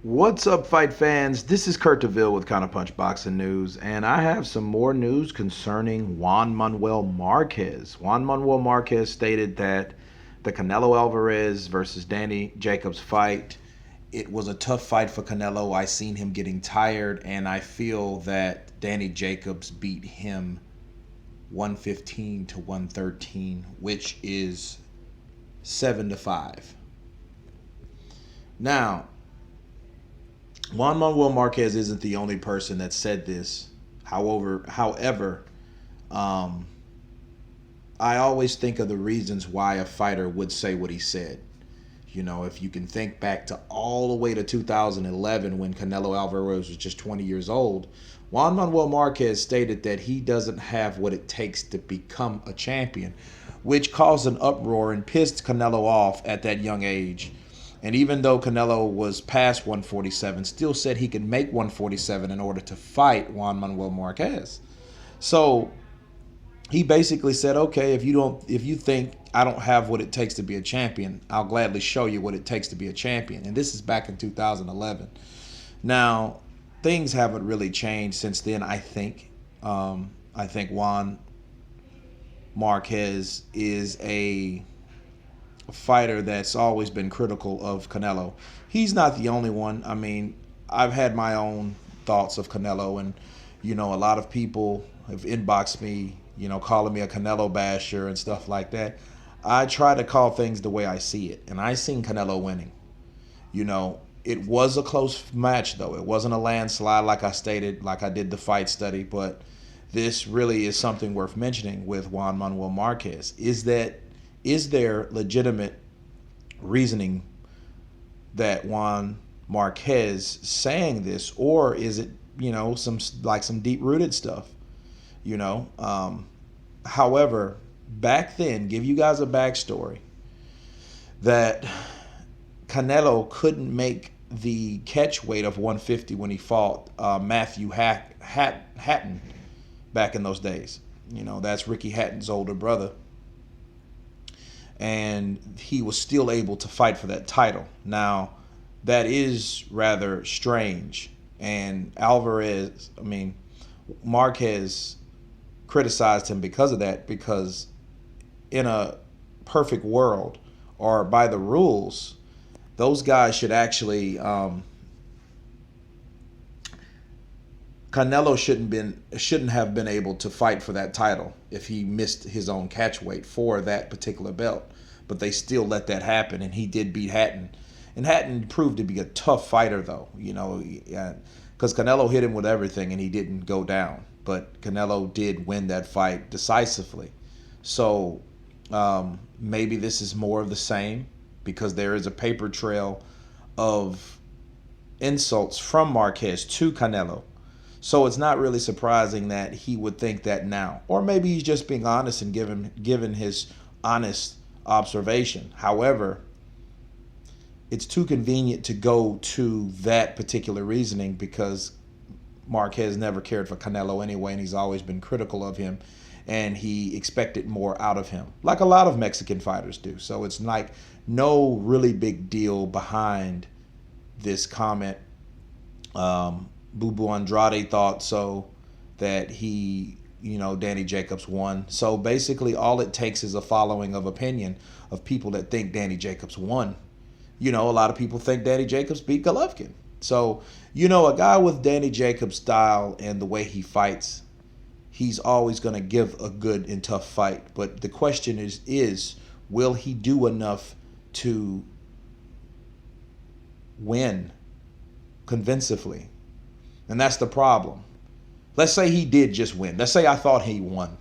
What's up, fight fans? This is Kurt DeVille with Counterpunch Boxing News, and I have some more news concerning Juan Manuel Marquez. Juan Manuel Marquez stated that the Canelo Alvarez versus Danny Jacobs fight, it was a tough fight for Canelo. I seen him getting tired, and I feel that Danny Jacobs beat him 115 to 113, which is 7-5. Now, Juan Manuel Marquez isn't the only person that said this. However, um, I always think of the reasons why a fighter would say what he said. You know, if you can think back to all the way to 2011 when Canelo Alvarez was just 20 years old, Juan Manuel Marquez stated that he doesn't have what it takes to become a champion, which caused an uproar and pissed Canelo off at that young age. And even though Canelo was past 147, still said he could make 147 in order to fight Juan Manuel Marquez. So he basically said, okay, if you think I don't have what it takes to be a champion, I'll gladly show you what it takes to be a champion. And this is back in 2011. Now, things haven't really changed since then, I think. I think Juan Marquez is a fighter that's always been critical of Canelo. He's not the only one. I mean, I've had my own thoughts of Canelo, and a lot of people have inboxed me, calling me a Canelo basher and stuff like that. I try to call things the way I see it, and I seen Canelo winning. It was a close match, though. It wasn't a landslide like I stated, like I did the fight study, but this really is something worth mentioning with Juan Manuel Marquez. Is there legitimate reasoning that Juan Marquez saying this, or is it some deep rooted stuff? However, back then, give you guys a backstory that Canelo couldn't make the catch weight of 150 when he fought Matthew Hatton back in those days. That's Ricky Hatton's older brother. And he was still able to fight for that title. Now, that is rather strange. And Marquez criticized him because of that, because in a perfect world, or by the rules, those guys should actually, Canelo shouldn't have been able to fight for that title if he missed his own catch weight for that particular belt. But they still let that happen, and he did beat Hatton. And Hatton proved to be a tough fighter, though, because Canelo hit him with everything, and he didn't go down. But Canelo did win that fight decisively. So maybe this is more of the same, because there is a paper trail of insults from Marquez to Canelo. So it's not really surprising that he would think that now. Or maybe he's just being honest and giving his honest observation. However, it's too convenient to go to that particular reasoning, because Marquez never cared for Canelo anyway, and he's always been critical of him, and he expected more out of him, like a lot of Mexican fighters do. So it's like no really big deal behind this comment. Bubu Andrade thought so, that Danny Jacobs won. So basically all it takes is a following of opinion of people that think Danny Jacobs won. A lot of people think Danny Jacobs beat Golovkin. So, a guy with Danny Jacobs' style and the way he fights, he's always going to give a good and tough fight. But the question is will he do enough to win convincingly? And that's the problem. Let's say he did just win. Let's say I thought he won.